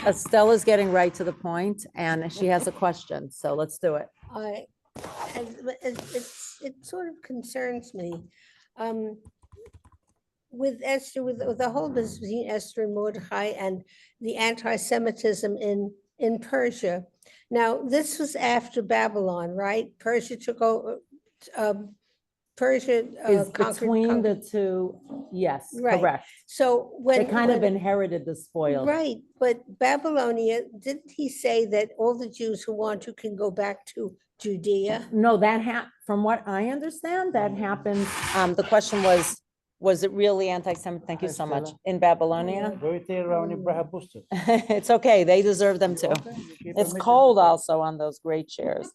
Estelle is getting right to the point, and she has a question, so let's do it. It sort of concerns me. With Esther, with the whole business between Esther and Mordecai and the anti-Semitism in Persia. Now, this was after Babylon, right? Persia took over, Persia Is conquered. between the two, yes, Right. correct. So They kind of inherited the spoils. Right, but Babylonia, didn't he say that all the Jews who want to can go back to Judea? No, from what I understand, that happened. The question was it really anti-Semitic? Thank you so much. In Babylonia? It's okay. They deserve them too. It's cold also on those great chairs.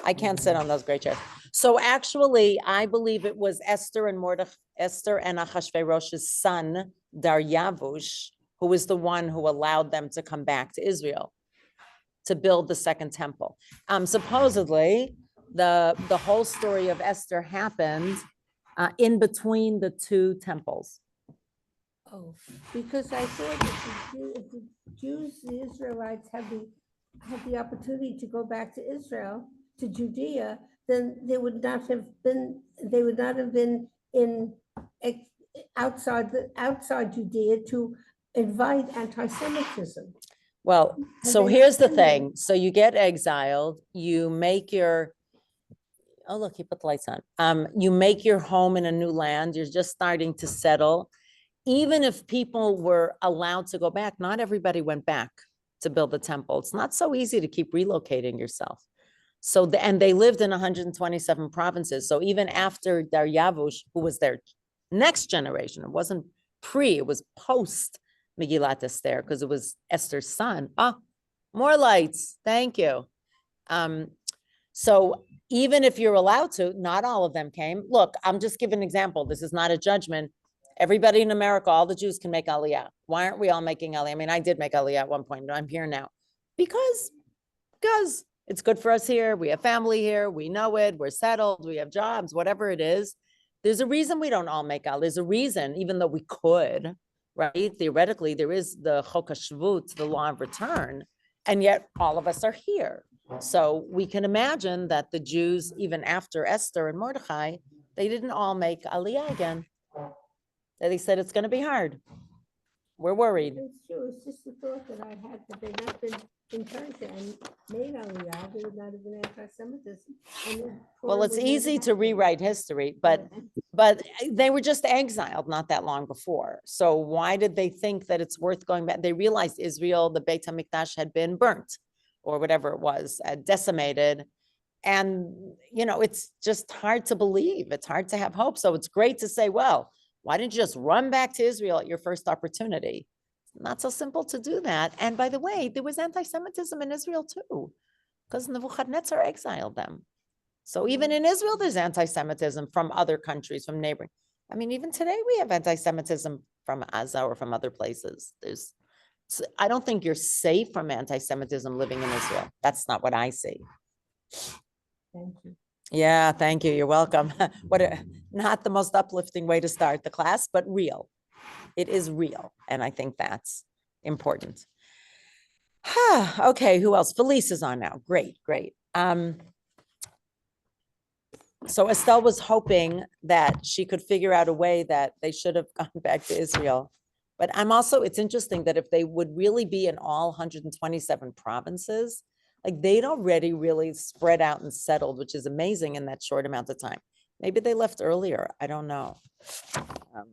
I can't sit on those great chairs. So actually, I believe it was Esther and Achashverosh's son, Daryavush, who was the one who allowed them to come back to Israel to build the second temple. Supposedly, the whole story of Esther happened in between the two temples. Oh, because I thought that the Jews, the Israelites, had the opportunity to go back to Israel, to Judea, then they would not have been in outside Judea to invite anti-Semitism. Well, so here's the thing. So you get exiled, you make your, oh, look, he put the lights on. You make your home in a new land, you're just starting to settle. Even if people were allowed to go back, not everybody went back to build the temple. It's not so easy to keep relocating yourself. So, and they lived in 127 provinces. So even after Daryavush, who was their next generation, it wasn't pre, it was post Megillat Esther, because it was Esther's son. More lights, thank you. So even if you're allowed to, not all of them came. Look, I'm just giving an example. This is not a judgment. Everybody in America, all the Jews can make Aliyah. Why aren't we all making Aliyah? I mean, I did make Aliyah at one point, but I'm here now. Because it's good for us here. We have family here. We know it. We're settled. We have jobs, whatever it is. There's a reason we don't all make Aliyah. There's a reason, even though we could, right? Theoretically, there is the Chok HaShavut, the law of return, and yet all of us are here. So we can imagine that the Jews, even after Esther and Mordecai, they didn't all make Aliyah again. They said it's going to be hard. We're worried. It's true. It's just the thought that I had that they not been in Persia and made Aliyah, they would not have been anti-Semitism. Well, it's easy to rewrite history, but they were just exiled not that long before. So why did they think that it's worth going back? They realized Israel, the Beit HaMikdash had been burnt or whatever it was, decimated. And, you know, it's just hard to believe. It's hard to have hope. So it's great to say, well, why didn't you just run back to Israel at your first opportunity? Not so simple to do that. And by the way, there was anti-Semitism in Israel too, because Nebuchadnezzar exiled them. So even in Israel, there's anti-Semitism from other countries, from neighboring. I mean, even today we have anti-Semitism from Gaza or from other places. I don't think you're safe from anti-Semitism living in Israel. That's not what I see. Thank you. Yeah, thank you. You're welcome. Not the most uplifting way to start the class, but real. It is real. And I think that's important. Okay, who else? Felice is on now. Great. So Estelle was hoping that she could figure out a way that they should have gone back to Israel. But it's interesting that if they would really be in all 127 provinces, like they'd already really spread out and settled, which is amazing in that short amount of time. Maybe they left earlier. I don't know.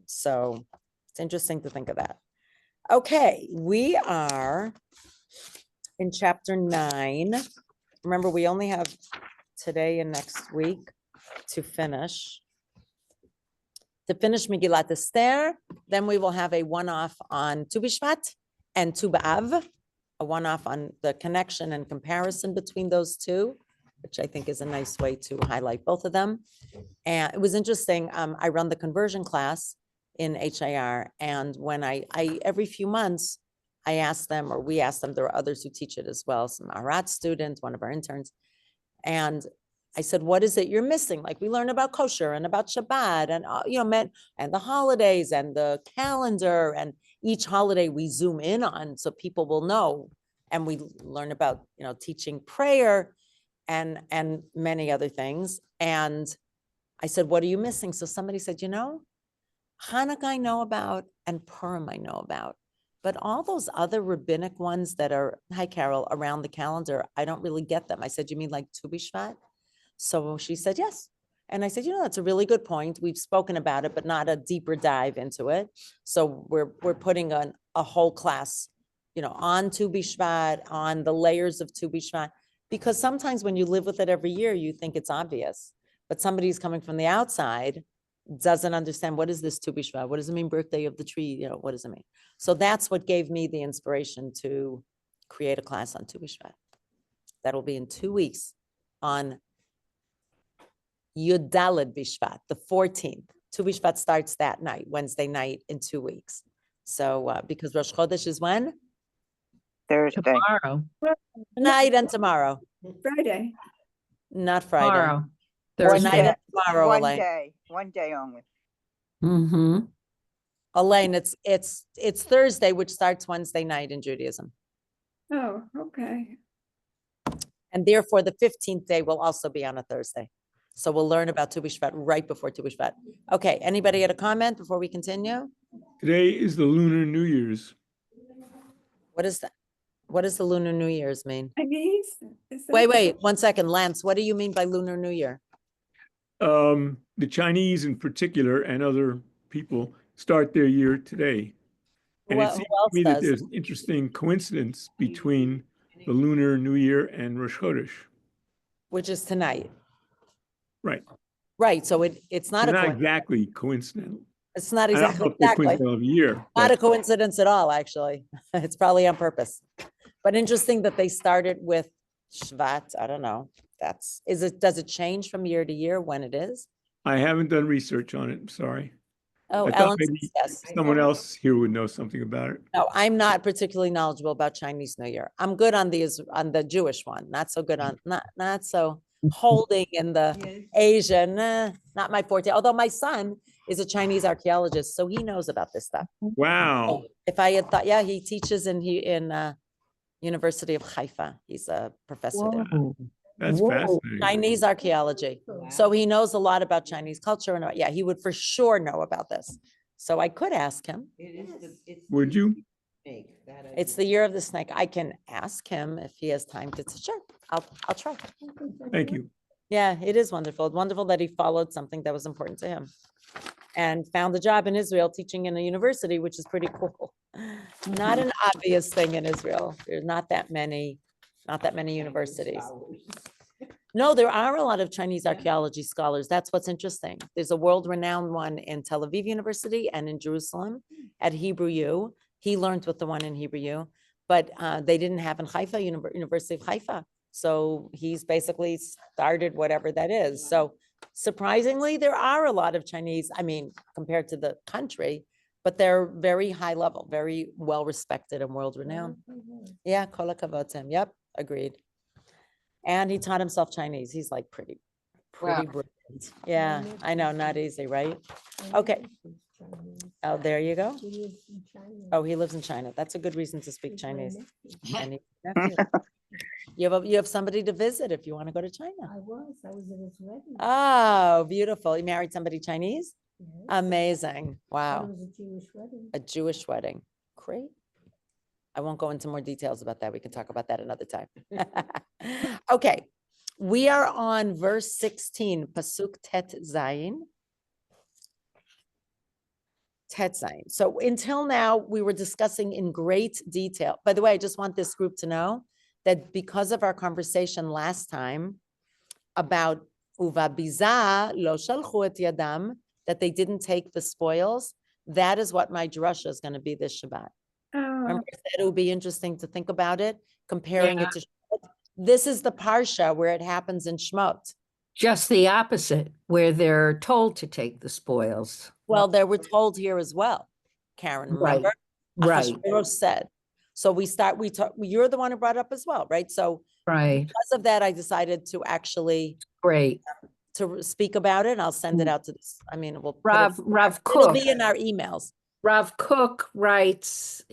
So it's interesting to think of that. Okay, we are in chapter 9. Remember, we only have today and next week to finish. Megillat Esther, then we will have a one-off on Tu B'Shvat and Tu B'Av, a one-off on the connection and comparison between those two, which I think is a nice way to highlight both of them. And it was interesting. I run the conversion class in HIR, and when I every few months, I ask them, or we ask them, there are others who teach it as well, some Arat students, one of our interns, and I said, what is it you're missing? Like we learn about kosher and about Shabbat and, and the holidays and the calendar. And each holiday we zoom in on so people will know. And we learn about, teaching prayer and many other things. And I said, what are you missing? So somebody said, Hanukkah I know about and Purim I know about. But all those other rabbinic ones that are, hi, Carol, around the calendar, I don't really get them. I said, you mean like Tu B'Shvat? So she said, yes. And I said, that's a really good point. We've spoken about it, but not a deeper dive into it. So we're putting on a whole class, on Tu B'Shvat, on the layers of Tu B'Shvat, because sometimes when you live with it every year, you think it's obvious, but somebody's coming from the outside doesn't understand, what is this Tu B'Shvat? What does it mean, birthday of the tree? What does it mean? So that's what gave me the inspiration to create a class on Tu B'Shvat. That'll be in 2 weeks on Yud Daled B'Shvat, the 14th. Tu B'Shvat starts that night, Wednesday night, in 2 weeks. So because Rosh Chodesh is when? Thursday. Tomorrow. Tonight and tomorrow. Friday. Not Friday. Tomorrow. Tonight Thursday. and tomorrow, One Elaine. day, one day only. Mm-hmm. Elaine, it's Thursday, which starts Wednesday night in Judaism. Oh, okay. And therefore, the 15th day will also be on a Thursday. So we'll learn about Tu B'Shvat right before Tu B'Shvat. Okay, anybody had a comment before we continue? Today is the Lunar New Year's. What is that? What does the Lunar New Year's mean? Chinese? Is that- Wait, 1 second, Lance, what do you mean by Lunar New Year? The Chinese in particular and other people start their year today. And Who it seems else to me that does? there's an interesting coincidence between the Lunar New Year and Rosh Chodesh. Which is tonight. Right. Right, so it's not They're a not coincidence. exactly coincidental. It's not I don't know exactly, if they're exactly. coincidental of year, Not but a coincidence at all, actually. It's probably on purpose. But interesting that they started with Shvat. I don't know. Does it change from year to year when it is? I haven't done research on it. I'm sorry. Oh, I thought Ellen maybe says yes. someone else here would know something about it. No, I'm not particularly knowledgeable about Chinese New Year. I'm good on the Jewish one, not so good on, not so holding in the Asian, not my forte. Although my son is a Chinese archaeologist, so he knows about this stuff. Wow. If I had thought, yeah, he teaches in University of Haifa. He's a professor there. Whoa. That's Whoa. fascinating. Chinese archaeology. So he knows a lot about Chinese culture and yeah, he would for sure know about this. So I could ask him. Would you? It's the year of the snake. I can ask him if he has time to, sure, I'll try. Thank you. Yeah, it is wonderful. It's wonderful that he followed something that was important to him and found a job in Israel teaching in a university, which is pretty cool. Not an obvious thing in Israel. There's not that many universities. No, there are a lot of Chinese archaeology scholars. That's what's interesting. There's a world-renowned one in Tel Aviv University and in Jerusalem at Hebrew U. He learned with the one in Hebrew U, but they didn't have in Haifa, University of Haifa. So he's basically started whatever that is. So surprisingly, there are a lot of Chinese, I mean, compared to the country, but they're very high level, very well respected and world renowned. Yeah, kol hakavod to him. Yep, agreed. And he taught himself Chinese. He's like pretty Wow. brilliant. Yeah, I know, not easy, right? Okay. Oh, there you go. Oh, he lives in China. That's a good reason to speak Chinese. And you have somebody to visit if you want to go to China. I was at his wedding. Oh, beautiful. You married somebody Chinese? Yes. Amazing. But Wow. It was a Jewish wedding. A Jewish wedding. Great. I won't go into more details about that. We can talk about that another time. Okay. We are on verse 16, Pasuk Tet Zayin. Tet Zayin. So until now, we were discussing in great detail. By the way, I just want this group to know that because of our conversation last time about Uva Biza lo shalchu et yadam, that they didn't take the spoils, that is what my drasha is going to be this Shabbat. Oh, Remember, I said it would be interesting to think about it, comparing Yeah. it to Shemot. This is the parsha where it happens in Shemot. Just the opposite, where they're told to take the spoils. Well, they were told here as well, Karen, remember? Right, Achashverosh said. So you're the one who brought it up as well, right? So right. because of that, I decided to actually Great. to speak about it. I'll send it out to this. I mean, we'll put Rav it'll Kook. be in our emails. Rav Kook writes,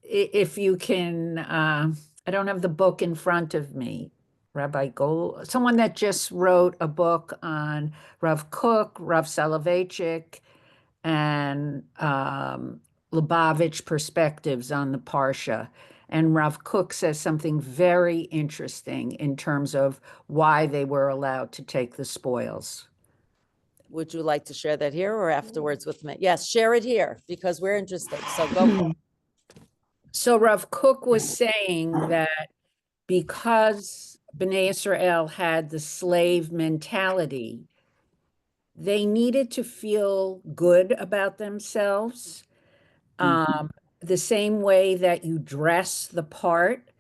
if you can, I don't have the book in front of me. Rabbi Gold, someone that just wrote a book on Rav Kook, Rav Soloveitchik, and Lubavitch perspectives on the Parsha. And Rav Kook says something very interesting in terms of why they were allowed to take the spoils. Would you like to share that here or afterwards with me? Yes, share it here because we're interested. So go for it. So Rav Kook was saying that because Bnei Israel had the slave mentality, they needed to feel good about themselves. The same way that you dress the part,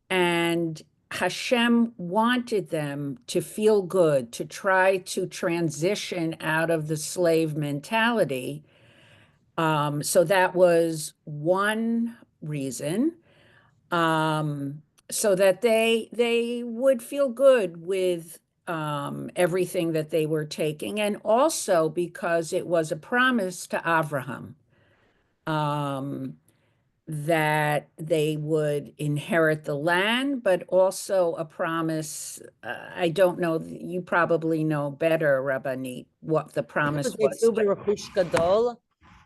and Hashem wanted them to feel good, to try to transition out of the slave mentality. So that was one reason, so that they would feel good with everything that they were taking, and also because it was a promise to Abraham. That they would inherit the land, but also a promise. I don't know, you probably know better, Rabbanit, what the promise was.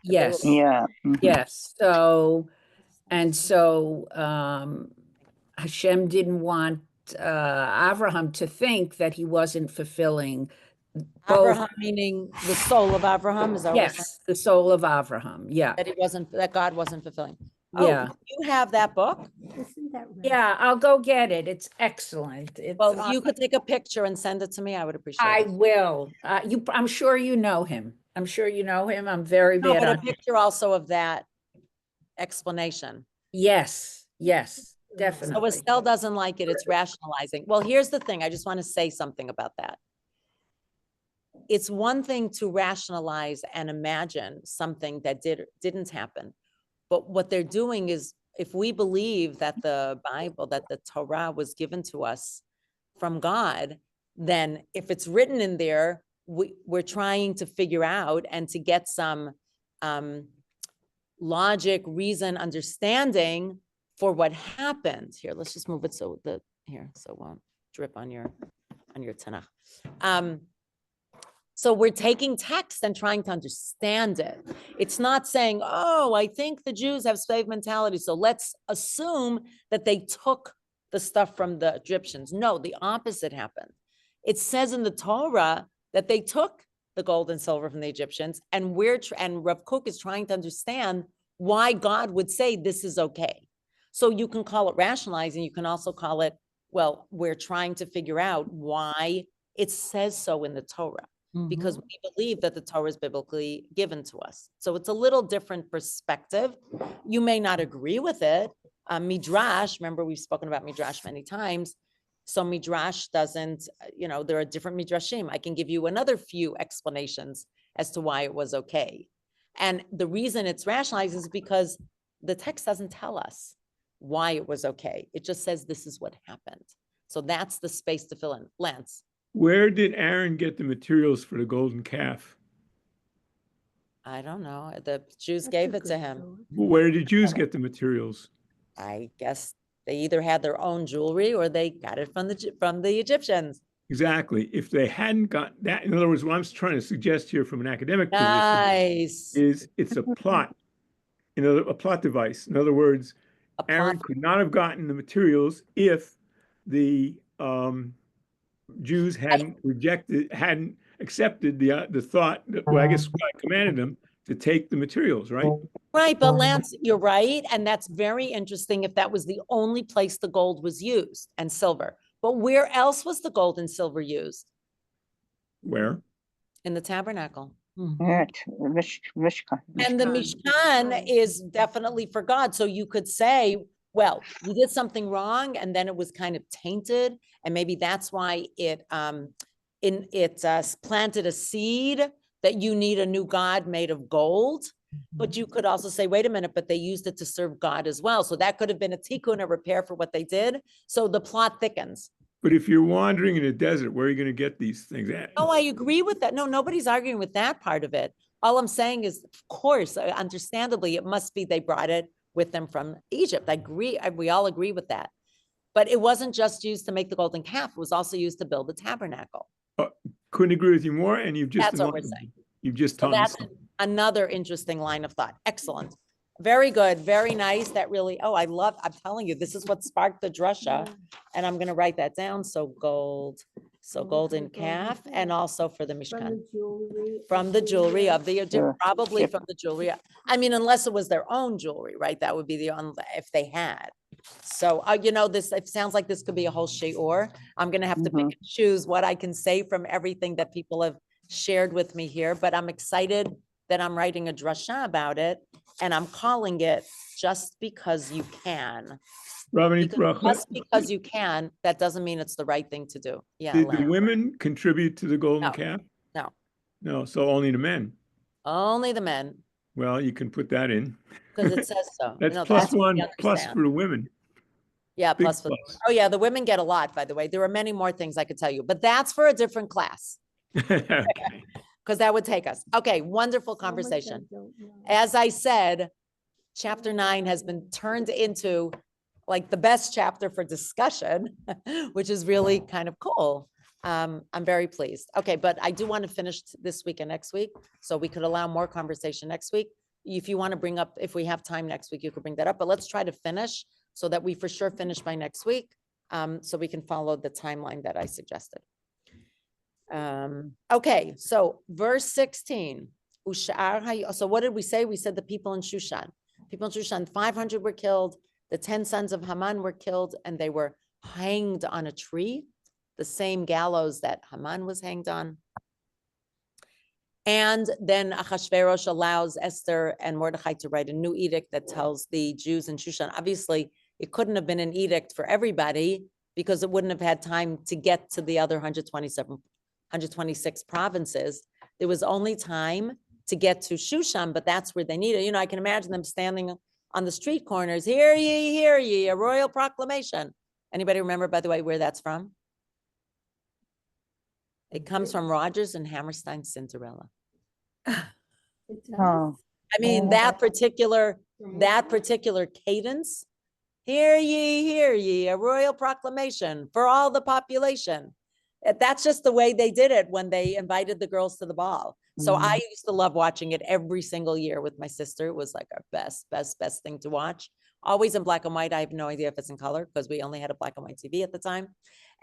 Yes, Yeah. Mhm. yes. So, and so Hashem didn't want Abraham to think that he wasn't fulfilling both. Abraham, meaning the soul of Abraham, is that what we're saying? Yes, the soul of Abraham. Yeah, That he wasn't, that God wasn't fulfilling. yeah. Oh, you have that book? Isn't that right? Yeah, I'll go get it. It's excellent. It's Well, on- you could take a picture and send it to me. I would appreciate I it. will. I'm sure you know him. I'm sure you know him. I'm very No, bad but a on. picture also of that explanation. Yes, yes, So definitely. Estelle doesn't like it. It's rationalizing. Well, here's the thing. I just want to say something about that. It's one thing to rationalize and imagine something that didn't happen. But what they're doing is, if we believe that the Bible, that the Torah was given to us from God, then if it's written in there, we're trying to figure out and to get some logic, reason, understanding for what happened. Here, let's just move it so so it won't drip on your Tanakh. So we're taking text and trying to understand it. It's not saying, oh, I think the Jews have slave mentality, so let's assume that they took the stuff from the Egyptians. No, the opposite happened. It says in the Torah that they took the gold and silver from the Egyptians, and Rav Kook is trying to understand why God would say this is okay. So you can call it rationalizing. You can also call it, well, we're trying to figure out why it says so in the Torah, because we believe that the Torah is biblically given to us. So it's a little different perspective. You may not agree with it. Midrash, remember we've spoken about Midrash many times. So Midrash doesn't, there are different Midrashim. I can give you another few explanations as to why it was okay. And the reason it's rationalized is because the text doesn't tell us why it was okay. It just says this is what happened. So that's the space to fill in. Lance. Where did Aaron get the materials for the golden calf? I don't know. The Jews That's gave a it to good him. thought. Where did Jews get the materials? I guess they either had their own jewelry or they got it from the Egyptians. Exactly. If they hadn't got that, in other words, what I'm trying to suggest here from an academic position Nice. is it's a plot, a plot device. In other words, A Aaron plot. could not have gotten the materials if the Jews hadn't accepted the thought that, well, I guess God commanded them to take the materials, right? Right, but Lance, you're right. And that's very interesting if that was the only place the gold was used and silver. But where else was the gold and silver used? Where? In the tabernacle. Yeah, Mishkan. And the Mishkan is definitely for God. So you could say, well, you did something wrong and then it was kind of tainted. And maybe that's why it planted a seed that you need a new God made of gold. But you could also say, wait a minute, but they used it to serve God as well. So that could have been a tikkun, a repair for what they did. So the plot thickens. But if you're wandering in a desert, where are you going to get these things at? Oh, I agree with that. No, nobody's arguing with that part of it. All I'm saying is, of course, understandably, it must be they brought it with them from Egypt. I agree. We all agree with that. But it wasn't just used to make the golden calf. It was also used to build the tabernacle. Couldn't agree with you more, and you've just That's what we're enlightened saying. me. You've just So taught me that's something. another interesting line of thought. Excellent. Very good. Very nice. That really, I'm telling you, this is what sparked the drasha. And I'm going to write that down. So golden calf, and also for the From Mishkan. the jewelry. From the jewelry of the, Sure. probably Yep. from the jewelry. I mean, unless it was their own jewelry, right? That would be if they had. So, it sounds like this could be a whole shiur. I'm going to have to pick and choose what I can say from everything that people have shared with me here, but I'm excited that I'm writing a drasha about it, and I'm calling it Just Because You Can. Ravani Because Bracha, just because you can, that doesn't mean it's the right thing to do. Yeah, did the Len. women contribute to the golden No. calf? No. No, so only the men. Only the men, Well, you can put that in. because it says so. That's No, plus what we one, plus understand. for the women. Yeah, Big plus for, plus. oh yeah, the women get a lot, by the way. There are many more things I could tell you, but that's for a different class, Okay. because that would take us. Okay, wonderful So much I conversation. don't know. As I said, chapter 9 has been turned into like the best chapter for discussion, which is really kind of cool. I'm very pleased. Okay, but I do want to finish this week and next week, so we could allow more conversation next week. If you want to bring up, if we have time next week, you could bring that up, but let's try to finish so that we for sure finish by next week, so we can follow the timeline that I suggested. Okay, so verse 16. So what did we say? We said the people in Shushan. People in Shushan, 500 were killed. The 10 sons of Haman were killed, and they were hanged on a tree, the same gallows that Haman was hanged on. And then Achashverosh allows Esther and Mordechai to write a new edict that tells the Jews in Shushan. Obviously, it couldn't have been an edict for everybody because it wouldn't have had time to get to the other 126 provinces. There was only time to get to Shushan, but that's where they needed. I can imagine them standing on the street corners. Hear ye, a royal proclamation. Anybody remember, by the way, where that's from? It comes from Rodgers and Hammerstein's Cinderella. It does? Oh, I mean, that particular cadence. Hear ye, a royal proclamation for all the population. That's just the way they did it when they invited the girls to the ball. So I used to love watching it every single year with my sister. It was like our best thing to watch. Always in black and white. I have no idea if it's in color because we only had a black and white TV at the time.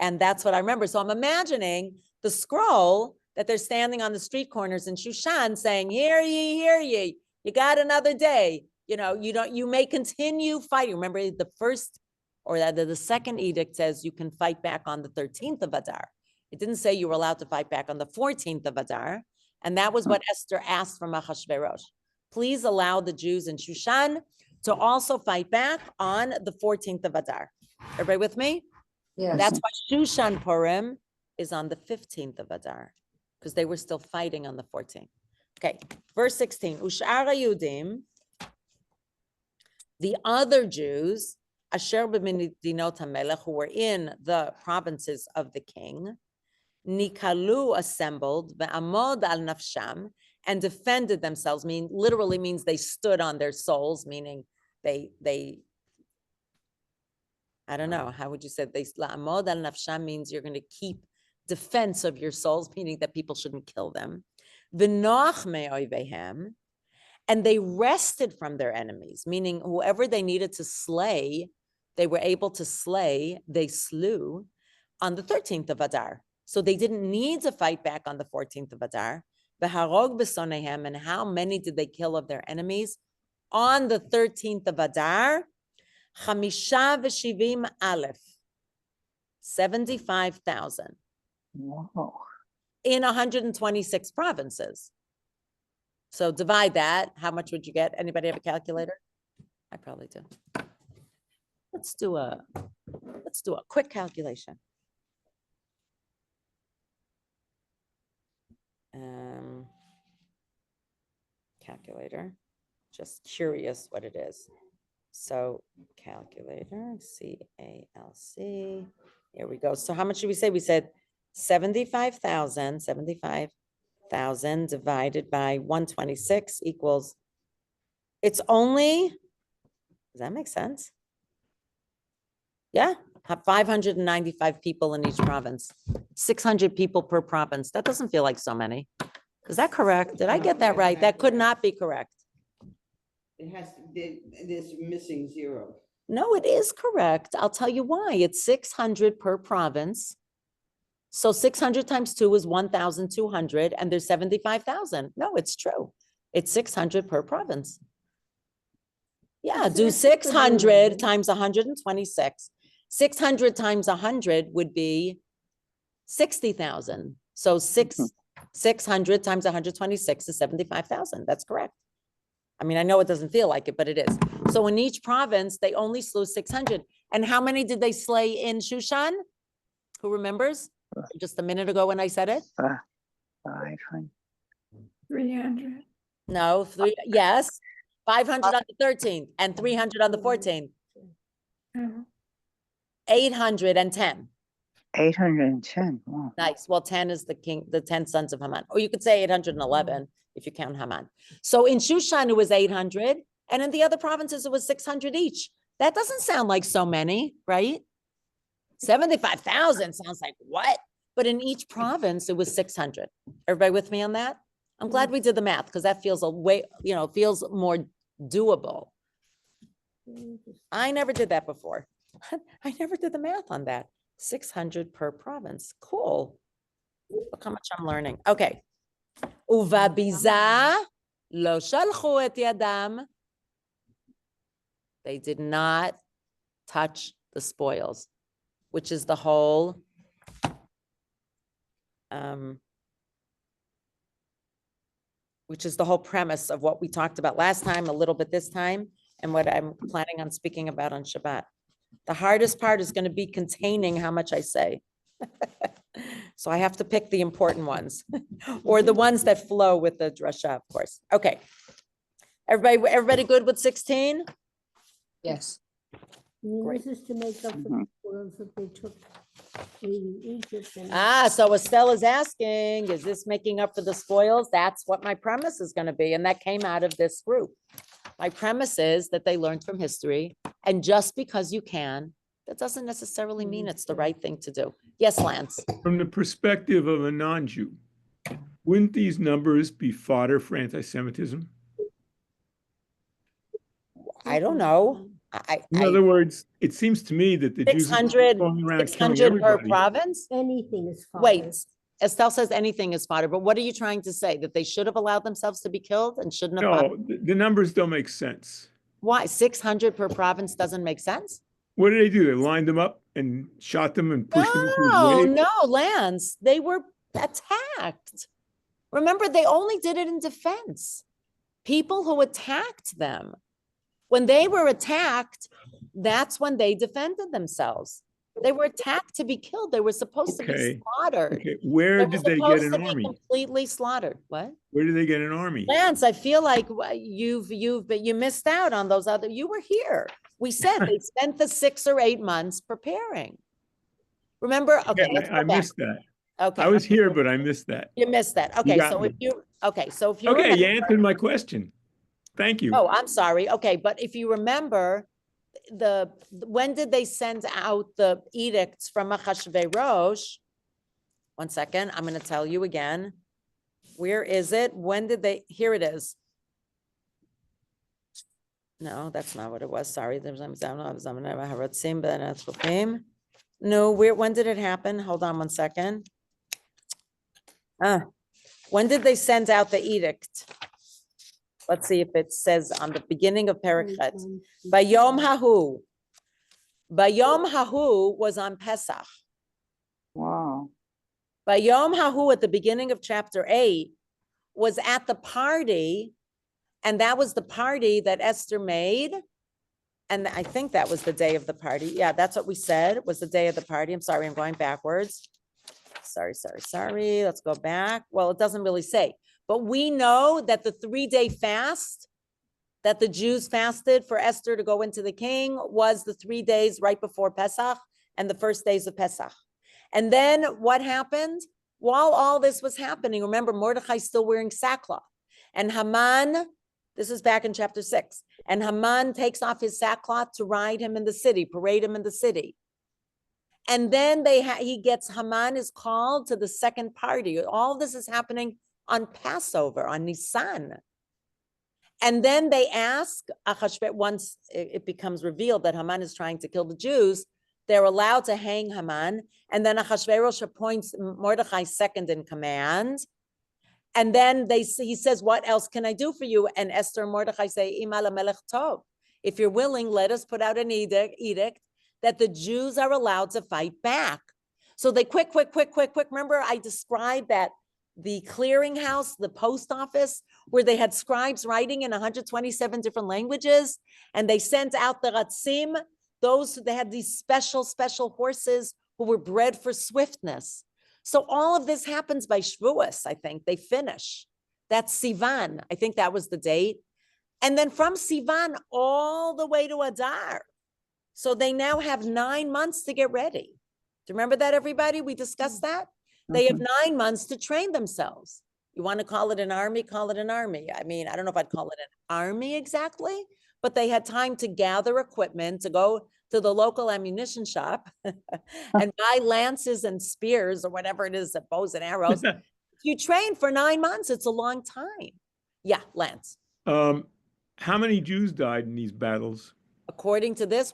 And that's what I remember. So I'm imagining the scroll that they're standing on the street corners in Shushan saying, hear ye, you got another day. You may continue fighting. Remember the first or the second edict says you can fight back on the 13th of Adar. It didn't say you were allowed to fight back on the 14th of Adar. And that was what Esther asked from Achashverosh. Please allow the Jews in Shushan to also fight back on the 14th of Adar. Everybody with me? Yes. That's why Shushan Purim is on the 15th of Adar, because they were still fighting on the 14th. Okay, verse 16. Ush'ar Yudim, the other Jews, Asher b'medinot hamelech, who were in the provinces of the king, Nikalu assembled, ve'amod al nafsham, and defended themselves. Literally means they stood on their souls, meaning they I don't know, how would you say this? La'amod al nafsham means you're going to keep defense of your souls, meaning that people shouldn't kill them. V'noach me'oivehem, and they rested from their enemies, meaning whoever they needed to slay, they were able to slay, they slew on the 13th of Adar. So they didn't need to fight back on the 14th of Adar. V'harog b'sonehem, and how many did they kill of their enemies? On the 13th of Adar, Chamisha v'shivim aleph, 75,000 wow. in 126 provinces. So divide that. How much would you get? Anybody have a calculator? I probably do. Let's do a quick calculation. Calculator. Just curious what it is. So calculator, CALC. Here we go. So how much did we say? We said 75,000, 75 thousand divided by 126 equals, it's only, does that make sense? Yeah, have 595 people in each province, 600 people per province. That doesn't feel like so many. Is that correct? Did I get that right? That could not be correct. It has, there's missing zero. No, it is correct. I'll tell you why. It's 600 per province. So 600 times 2 is 1,200 and there's 75,000. No, it's true. It's 600 per province. Yeah, do 600 times 126. 600 times 100 would be 60,000. So 600 times 126 is 75,000. That's correct. I mean, I know it doesn't feel like it, but it is. So in each province, they only slew 600. And how many did they slay in Shushan? Who remembers? Just a minute ago when I said it? 500. 300. No, yes. 500 on the 13th and 300 on the 14th. Oh, 810. 810. Wow. Nice. Well, 10 is the 10 sons of Haman. Or you could say 811 if you count Haman. So in Shushan, it was 800. And in the other provinces, it was 600 each. That doesn't sound like so many, right? 75,000 sounds like what? But in each province, it was 600. Everybody with me on that? I'm glad we did the math because that feels a way, feels more doable. I never did that before. I never did the math on that. 600 per province. Cool. Look how much I'm learning. Okay. Uvabiza lo shalchu et yadam. They did not touch the spoils, which is the whole premise of what we talked about last time, a little bit this time, and what I'm planning on speaking about on Shabbat. The hardest part is going to be containing how much I say. So I have to pick the important ones or the ones that flow with the drasha, of course. Okay. Everybody good with 16? Yes. This is to make up for the spoils that they took in Egypt. So Estelle is asking, is this making up for the spoils? That's what my premise is going to be. And that came out of this group. My premise is that they learned from history. And just because you can, that doesn't necessarily mean it's the right thing to do. Yes, Lance. From the perspective of a non-Jew, wouldn't these numbers be fodder for anti-Semitism? I don't know. In other words, it seems to me that the Jews are 600, going around killing 600 per everybody. province? Anything is fine. Wait, Estelle says anything is fodder, but what are you trying to say? That they should have allowed themselves to be killed and shouldn't have? No, the numbers don't make sense. Why? 600 per province doesn't make sense? What did they do? They lined them up and shot them and pushed them into his No, way? no, Lance, they were attacked. Remember, they only did it in defense. People who attacked them, when they were attacked, that's when they defended themselves. They were attacked to be killed. They were supposed to be slaughtered. Okay, where They were did they get supposed an to be army? completely slaughtered. What? Where did they get an army? Lance, I feel like you missed out on those other, you were here. We said they spent the 6 or 8 months preparing. Remember? Okay, let's go I back. missed that. Okay. I was here, but I missed that. You missed that. Okay, got so me. if you, Okay, you answered my question. Thank you. Oh, I'm sorry. Okay, but if you remember, when did they send out the edicts from Achashverosh? 1 second, I'm going to tell you again. Where is it? When did they? Here it is. No, that's not what it was. Sorry. No, when did it happen? Hold on 1 second. When did they send out the edict? Let's see if it says on the beginning of Perikhet. Bayom Hahu. Bayom Hahu was on Pesach. Wow. Bayom Hahu at the beginning of chapter 8 was at the party, and that was the party that Esther made. And I think that was the day of the party. Yeah, that's what we said was the day of the party. I'm sorry, I'm going backwards. Sorry. Let's go back. Well, it doesn't really say, but we know that the 3-day fast that the Jews fasted for Esther to go into the king was the 3 days right before Pesach and the first days of Pesach. And then what happened? while all this was happening, remember Mordechai's still wearing sackcloth. And Haman, this is back in chapter 6, and Haman takes off his sackcloth to ride him in the city, parade him in the city. And then Haman is called to the second party. All this is happening on Passover, on Nisan. And then they ask Achashverosh, once it becomes revealed that Haman is trying to kill the Jews, they're allowed to hang Haman. And then Achashverosh appoints Mordechai second in command. And then he says, what else can I do for you? And Esther and Mordechai say, Ima lamelech tov. If you're willing, let us put out an edict that the Jews are allowed to fight back. So they quick. Remember, I described that the clearinghouse, the post office, where they had scribes writing in 127 different languages, and they sent out the ratzim, they had these special horses who were bred for swiftness. So all of this happens by Shavuos, I think. They finish. That's Sivan. I think that was the date. And then from Sivan all the way to Adar. So they now have 9 months to get ready. Do you remember that, everybody? We discussed that. They have 9 months to train themselves. You want to call it an army, call it an army. I mean, I don't know if I'd call it an army exactly, but they had time to gather equipment, to go to the local ammunition shop and buy lances and spears or whatever it is, bows and arrows. If you train for 9 months, it's a long time. Yeah, Lance. How many Jews died in these battles? According to this,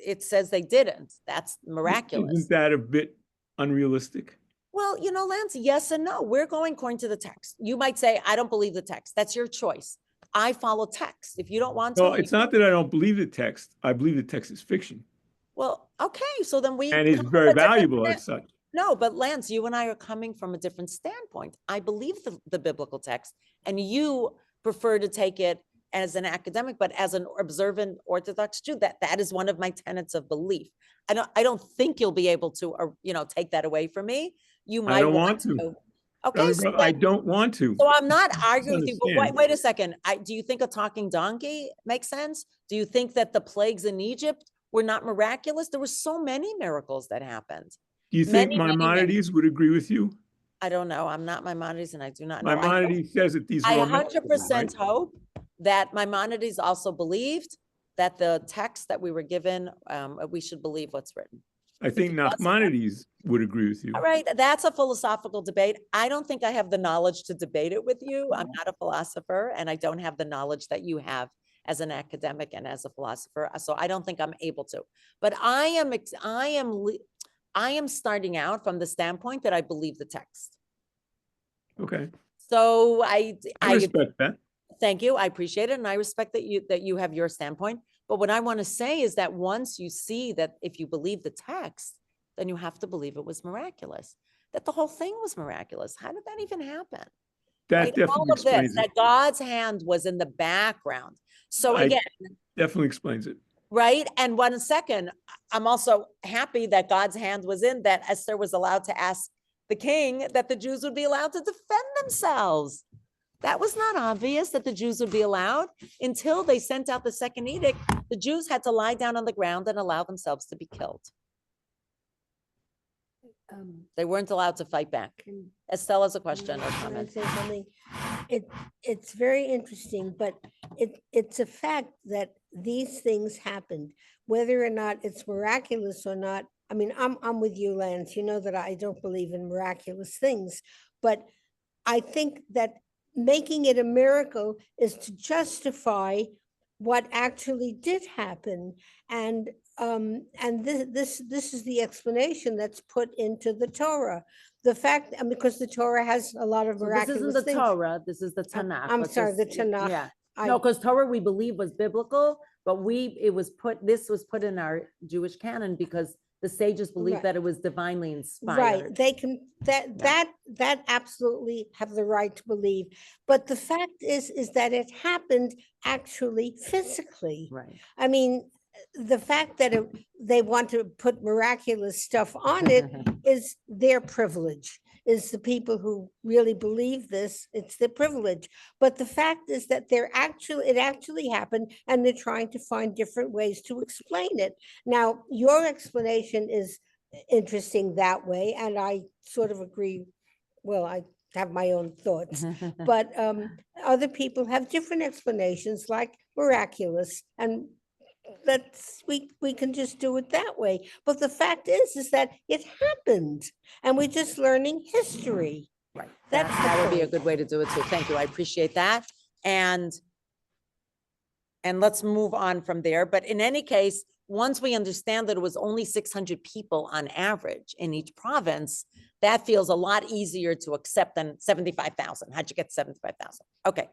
it says they didn't. That's miraculous. Isn't that a bit unrealistic? Well, Lance, yes and no. We're going according to the text. You might say, I don't believe the text. That's your choice. I follow text. If you don't want to. No, it's not that I don't believe the text. I believe the text is fiction. Well, okay. So then and it's very valuable as such. No, but Lance, you and I are coming from a different standpoint. I believe the biblical text, and you prefer to take it as an academic, but as an observant Orthodox Jew, that is one of my tenets of belief. I don't think you'll be able to, take that away from me. You might I don't want to. Okay, so I don't want to. So I'm not arguing with you, but wait a second. Do you think a talking donkey makes sense? Do you think that the plagues in Egypt were not miraculous? There were so many miracles that happened. Do you think Maimonides would agree with you? I don't know. I'm not Maimonides, and I do not know. Maimonides says that these are I 100% hope that Maimonides also believed that the text that we were given, we should believe what's written. I think Nachmanides would agree with you. All right, that's a philosophical debate. I don't think I have the knowledge to debate it with you. I'm not a philosopher, and I don't have the knowledge that you have as an academic and as a philosopher. So I don't think I'm able to. But I am starting out from the standpoint that I believe the text. Okay. So I respect that. Thank you. I appreciate it, and I respect that you have your standpoint. But what I want to say is that once you see that if you believe the text, then you have to believe it was miraculous, that the whole thing was miraculous. How did that even happen? That definitely all of explains this, it. that God's hand was in the background. So again, definitely explains it. Right. And 1 second, I'm also happy that God's hand was in that Esther was allowed to ask the king that the Jews would be allowed to defend themselves. That was not obvious that the Jews would be allowed until they sent out the second edict. The Jews had to lie down on the ground and allow themselves to be killed. They weren't allowed to fight back. Estelle has a question or Can I comment. say something? It's very interesting, but it's a fact that these things happened, whether or not it's miraculous or not. I mean, I'm with you, Lance. You know that I don't believe in miraculous things, but I think that making it a miracle is to justify what actually did happen. And this is the explanation that's put into the Torah. The fact, and because the Torah has a lot of So this miraculous isn't the things. Torah, this is the Tanakh. I'm but sorry, the this- Tanakh. Yeah. I- No, because Torah we believe was biblical, but this was put in our Jewish canon because the sages believed Right. that it was divinely inspired. Right, they can, that absolutely have the right to believe. But the fact is that it happened actually physically. Right. I mean, the fact that they want to put miraculous stuff on it is their privilege, is the people who really believe this, it's their privilege. But the fact is that it actually happened, and they're trying to find different ways to explain it. Now, your explanation is interesting that way, and I sort of agree. Well, I have my own thoughts, but other people have different explanations, like miraculous, and we can just do it that way. But the fact is that it happened, and we're just learning history. Right. That's That the would be a point. good way to do it too. Thank you. I appreciate that. And let's move on from there. But in any case, once we understand that it was only 600 people on average in each province, that feels a lot easier to accept than 75,000. How'd you get 75,000? Okay.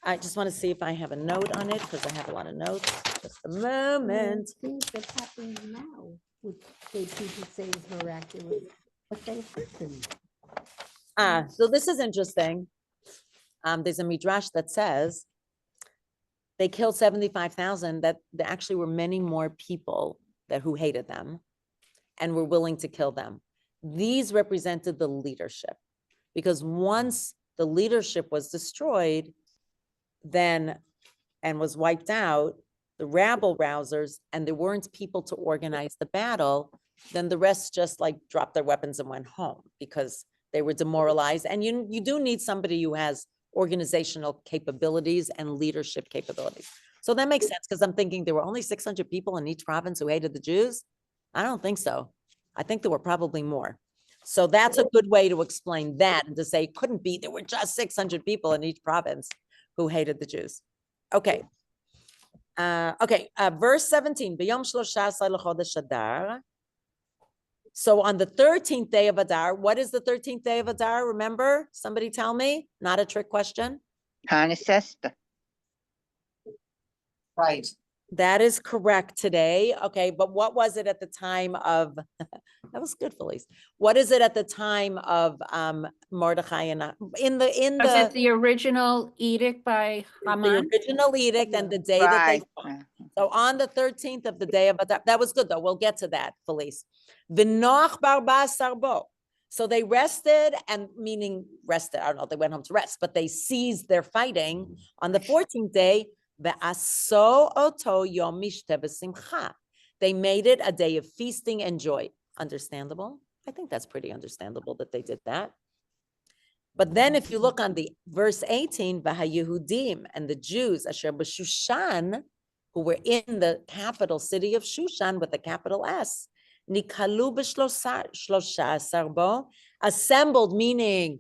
I just want to see if I have a note on it because I have a lot of notes. Just a moment. Things that happen now, which people say is miraculous, but they happened. So this is interesting. There's a midrash that says they killed 75,000, that there actually were many more people who hated them and were willing to kill them. These represented the leadership, because once the leadership was destroyed, then and was wiped out, the rabble rousers, and there weren't people to organize the battle, then the rest just like dropped their weapons and went home because they were demoralized. And you do need somebody who has organizational capabilities and leadership capabilities. So that makes sense, because I'm thinking there were only 600 people in each province who hated the Jews. I don't think so. I think there were probably more. So that's a good way to explain that, and to say it couldn't be, there were just 600 people in each province who hated the Jews. Okay. Verse 17. B'yom 13 l'chodesh Adar. So on the 13th day of Adar, what is the 13th day of Adar? Remember? Somebody tell me. Not a trick question. Hanesesta. Right. That is correct today. Okay, but what was it at the time of, that was good, Felice. What is it at the time of Mordechai and Was it the original edict by Haman? the original edict and the day that they Right. So on the 13th of the day of Adar, that was good though. We'll get to that, Felice. V'noach barba sarbo. So they rested, and meaning rested, I don't know, they went home to rest, but they ceased their fighting on the 14th day. Ve'aso oto yom mishte v'simcha. They made it a day of feasting and joy. Understandable? I think that's pretty understandable that they did that. But then if you look on the verse 18, V'hayehudim, and the Jews, asher b'Shushan, who were in the capital city of Shushan with a capital S, Nikalu b'shlosha asar bo, assembled, meaning,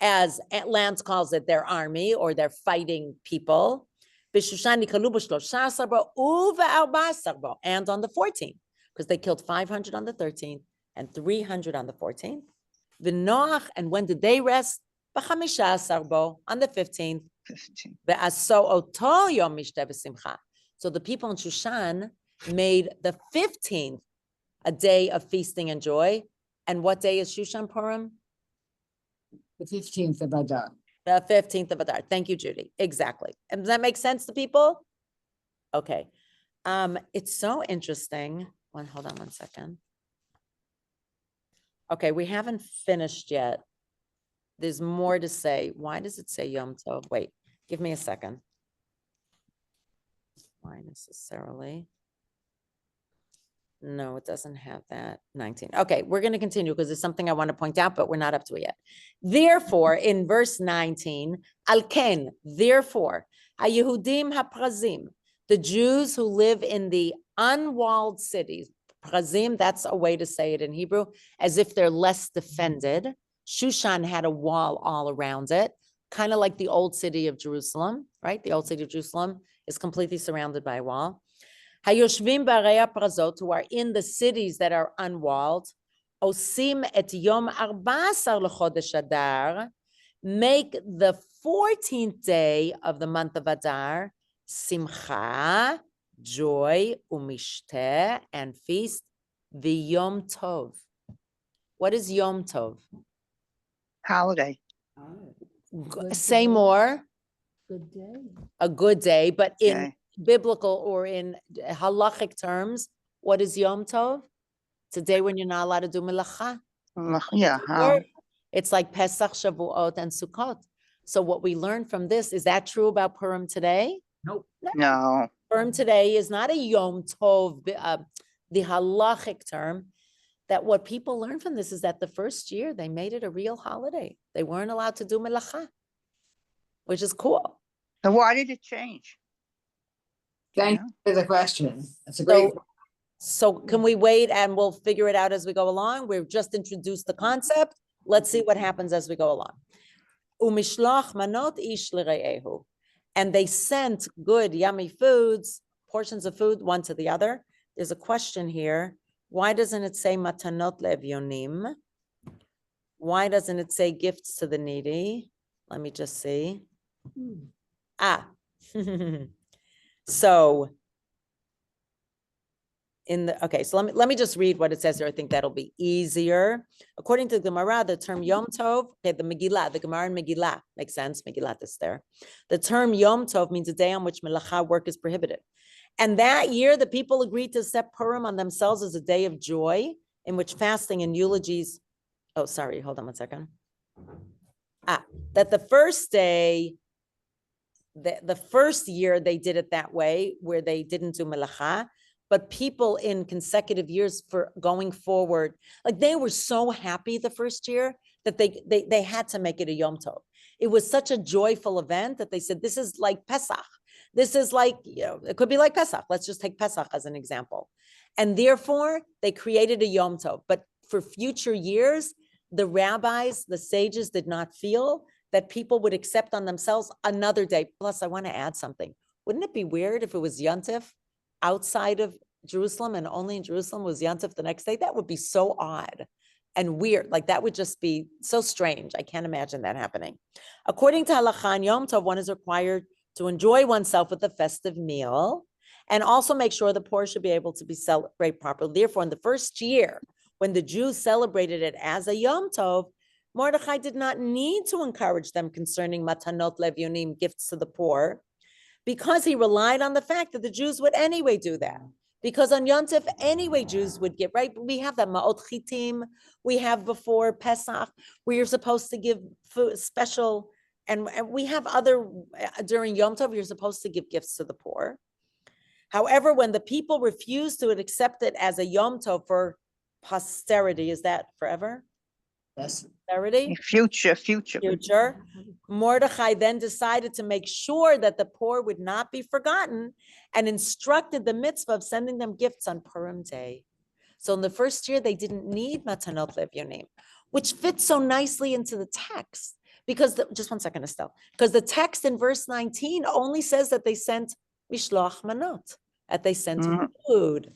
as Lance calls it, their army or their fighting people. B'Shushan nikalu b'shlosha asar bo uve'arba asar bo, and on the 14th, because they killed 500 on the 13th and 300 on the 14th. V'noach, and when did they rest? B'chamisha asar bo, on the 15th. 15. Ve'aso oto yom mishte v'simcha. So the people in Shushan made the 15th a day of feasting and joy. And what day is Shushan Purim? The 15th of Adar. The 15th of Adar. Thank you, Judy. Exactly. And does that make sense to people? Okay. It's so interesting. Hold on one second. Okay, we haven't finished yet. There's more to say. Why does it say Yom Tov? Wait, give me a second. Why necessarily? No, it doesn't have that. 19. Okay, we're going to continue because there's something I want to point out, but we're not up to it yet. Therefore, in verse 19, Al-Ken, therefore, HaYehudim HaPrazim, the Jews who live in the unwalled cities, Prazim, that's a way to say it in Hebrew, as if they're less defended. Shushan had a wall all around it, kind of like the old city of Jerusalem, right? The old city of Jerusalem is completely surrounded by a wall. Hayoshvim b'arei prazot, who are in the cities that are unwalled, osim et yom 14 l'chodesh Adar, make the 14th day of the month of Adar simcha, joy, umishte, and feast, the Yom Tov. What is Yom Tov? Holiday. Say more. Good day. A good day, but in Okay. biblical or in halachic terms, what is Yom Tov? It's a day when you're not allowed to do melacha. Yeah. Or it's like Pesach, Shavuot, and Sukkot. So what we learn from this, is that true about Purim today? Nope. No. Purim today is not a Yom Tov, the halachic term. that what people learn from this is that the first year they made it a real holiday. They weren't allowed to do melacha, which is cool. So why did it change? Thank Yeah. you for the question. That's a great. So can we wait and we'll figure it out as we go along? We've just introduced the concept. Let's see what happens as we go along. Umishloch manot ish l're'ehu. And they sent good, yummy foods, portions of food, one to the other. There's a question here. Why doesn't it say matanot le'evyonim? Why doesn't it say gifts to the needy? Let me just see. So so let me just read what it says here. I think that'll be easier. According to the Gemara, the term Yom Tov, okay, the Megillah, the Gemara in Megillah, makes sense, Megillah is there. The term Yom Tov means a day on which melacha work is prohibited. And that year, the people agreed to set Purim on themselves as a day of joy, in which fasting and eulogies, oh, sorry, hold on one second. That the first day, the first year they did it that way, where they didn't do melacha, but people in consecutive years for going forward, like they were so happy the first year that they had to make it a Yom Tov. It was such a joyful event that they said, this is like Pesach. This is like, it could be like Pesach. Let's just take Pesach as an example. And therefore, they created a Yom Tov. But for future years, the rabbis, the sages did not feel that people would accept on themselves another day. Plus, I want to add something. Wouldn't it be weird if it was Yontif outside of Jerusalem and only in Jerusalem was Yontif the next day? That would be so odd and weird. Like that would just be so strange. I can't imagine that happening. According to Halakha on Yom Tov, one is required to enjoy oneself with a festive meal and also make sure the poor should be able to be celebrated properly. Therefore, in the first year, when the Jews celebrated it as a Yom Tov, Mordechai did not need to encourage them concerning matanot levyonim, gifts to the poor, because he relied on the fact that the Jews would anyway do that. Because on Yom Tov, anyway, Jews would give, right? We have that ma'ot chitim, we have before Pesach, where you're supposed to give food, special, and we have other, during Yom Tov, you're supposed to give gifts to the poor. However, when the people refused to accept it as a Yom Tov for posterity, is that forever? Yes. Posterity? Future. Mordechai then decided to make sure that the poor would not be forgotten and instructed the mitzvah of sending them gifts on Purim Day. So in the first year, they didn't need matanot levyonim, which fits so nicely into the text. Because, just one second, Estelle, because the text in verse 19 only says that they sent mishloach manot, that they sent food.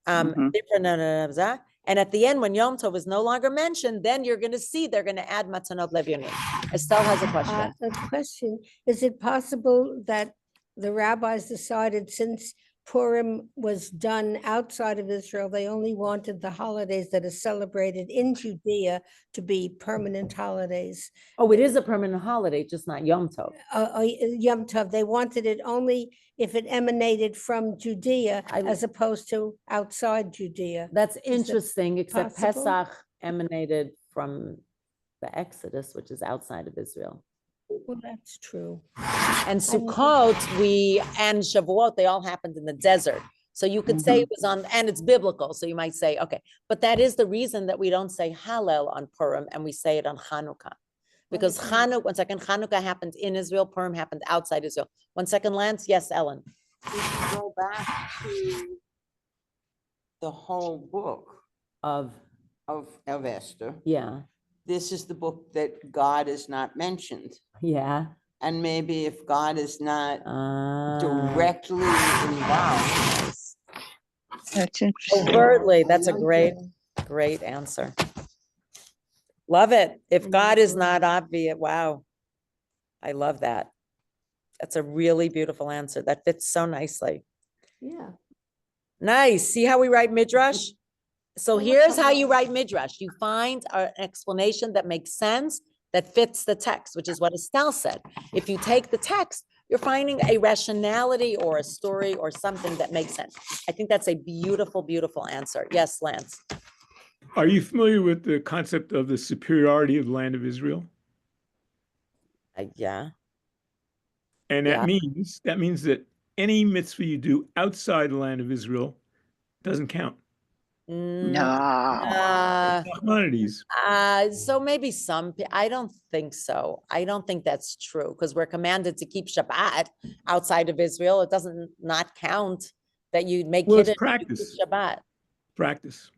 And at the end, when Yom Tov is no longer mentioned, then you're going to see they're going to add matanot levyonim. Estelle has a question. A question, is it possible that the rabbis decided since Purim was done outside of Israel, they only wanted the holidays that are celebrated in Judea to be permanent holidays? Oh, it is a permanent holiday, just not Yom Tov. Yom Tov, they wanted it only if it emanated from Judea as opposed to outside Judea. That's interesting, except possible? Pesach emanated from the Exodus, which is outside of Israel. Well, that's true. And Sukkot, and Shavuot, they all happened in the desert. So you could say it was on, and it's biblical. So you might say, okay, but that is the reason that we don't say Hallel on Purim and we say it on Hanukkah. Because Hanukkah happened in Israel, Purim happened outside Israel. 1 second, Lance. Yes, Ellen. We can go back to the whole book Of Esther. yeah. This is the book that God is not mentioned. Yeah. And maybe if God is not Directly involved. That's interesting. overtly. That's a great answer. Love it. If God is not obvious, wow. I love that. That's a really beautiful answer. That fits so nicely. Yeah. Nice. See how we write Midrash? So here's how you write Midrash. You find an explanation that makes sense, that fits the text, which is what Estelle said. If you take the text, you're finding a rationality or a story or something that makes sense. I think that's a beautiful, beautiful answer. Yes, Lance. Are you familiar with the concept of the superiority of the land of Israel? Yeah. And Yeah. that means that any mitzvah you do outside the land of Israel doesn't count. Mm, No. Nachmanides. so maybe I don't think so. I don't think that's true because we're commanded to keep Shabbat outside of Israel. It doesn't not count that you make Well, it's Kiddush, you keep practice. Shabbat. Practice.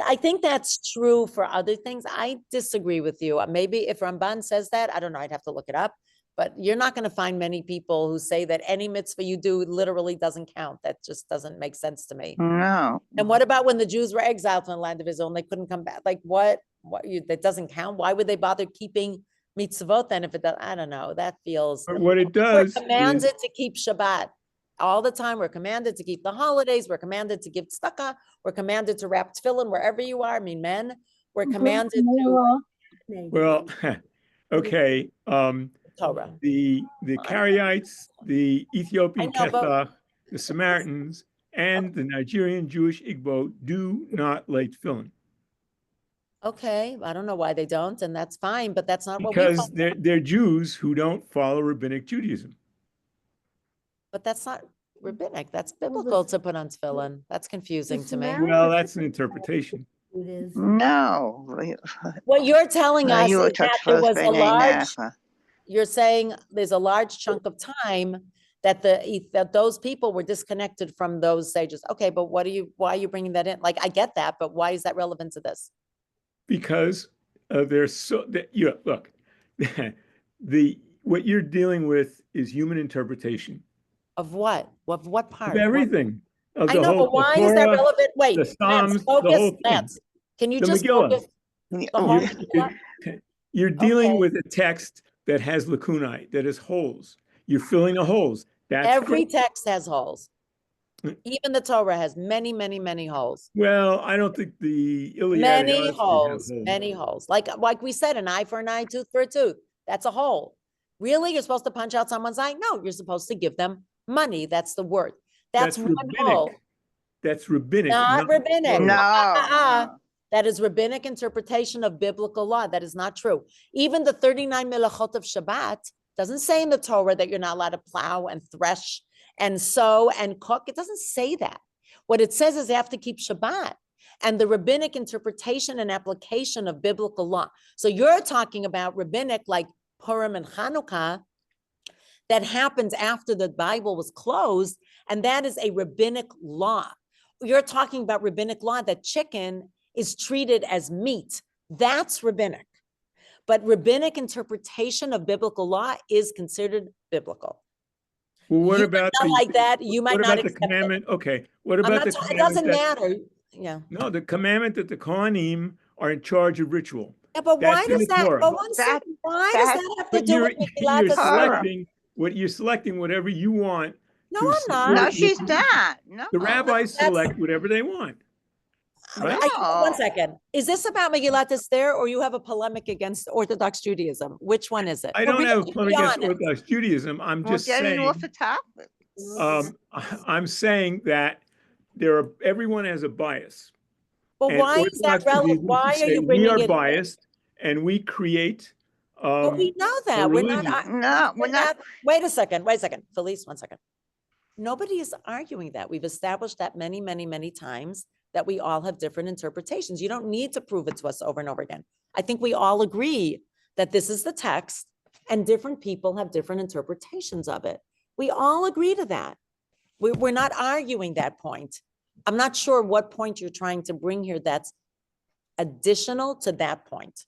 I think that's true for other things. I disagree with you. Maybe if Ramban says that, I don't know, I'd have to look it up. But you're not going to find many people who say that any mitzvah you do literally doesn't count. That just doesn't make sense to me. No. And what about when the Jews were exiled from the land of Israel and they couldn't come back? Like that doesn't count? Why would they bother keeping mitzvot then if it does? I don't know. That feels, But what it we're does is, commanded to keep Shabbat all the time. We're commanded to keep the holidays. We're commanded to give tzedakah. We're commanded to wrap tefillin wherever you are. I mean, men, we're commanded to well, okay, Torah. the Karaites, the Ethiopian I know, but- Ketha, the Samaritans, and the Nigerian Jewish Igbo do not lay tefillin Okay, I don't know why they don't, and that's fine, but that's not what we because follow. they're Jews who don't follow rabbinic Judaism. But that's not rabbinic. That's Well, biblical the- to put on tefillin. That's confusing to me. Samaritan- Well, that's an interpretation. It is. No. What you're telling us You is that there was a large, you're saying there's a large chunk of time that that those people were disconnected from those sages. Okay, but why are you bringing that in? Like, I get that, but why is that relevant to this? Because look, what you're dealing with is human interpretation Of what? Of what part? of everything. Of I the know, whole but why the is that Torah, relevant? Wait, the Lance, Psalms, the focus, whole thing. Lance. Can you The just Megillah. focus? The whole You're dealing Okay. with a text that has lacunae, that has holes. You're filling the holes. That's Every great. text has holes. Mm. Even the Torah has many, many, many holes. Well, I don't think the Iliad Many Odyssey have holes, many holes. Like we said, an eye for an eye, tooth for a tooth. That's a hole. Really? You're supposed to punch out someone's eye? No, you're supposed to give them money. That's the word. That's one hole. rabbinic. That's rabbinic. Not rabbinic. Torah. No. That is rabbinic interpretation of biblical law. That is not true. Even the 39 melachot of Shabbat doesn't say in the Torah that you're not allowed to plow and thresh and sow and cook. It doesn't say that. What it says is they have to keep Shabbat and the rabbinic interpretation and application of biblical law. So you're talking about rabbinic like Purim and Hanukkah that happens after the Bible was closed, and that is a rabbinic law. You're talking about rabbinic law that chicken is treated as meat. That's rabbinic. But rabbinic interpretation of biblical law is considered biblical. Well, what You about might not like that? You might what not about the accept it. commandment? Okay, what I'm about not the ta- It commandment doesn't that- matter. Yeah. No, the commandment that the Kohanim are in charge of ritual. Yeah, but why That's in does the that? Torah. But one second, why does that have to But do you're with Megillat you're Esther? selecting whatever you want. No, to I'm support not. No, your she's position. not. No. The rabbis That's- select whatever they want. Right? One No. second. Is this about Megillat Esther or you have a polemic against Orthodox Judaism? Which one is it? I But don't have a really, plan be against honest. Orthodox Judaism. I'm We're just getting saying. off the topic. I'm saying that everyone has a bias. But And why is that Orthodox relevant? Judaism Why are say you we bringing are it? biased and we create But we know that. We're not. religion. No, we're not. Wait a second. Felice, 1 second. Nobody is arguing that. We've established that many, many, many times that we all have different interpretations. You don't need to prove it to us over and over again. I think we all agree that this is the text and different people have different interpretations of it. We all agree to that. We're not arguing that point. I'm not sure what point you're trying to bring here that's additional to that point.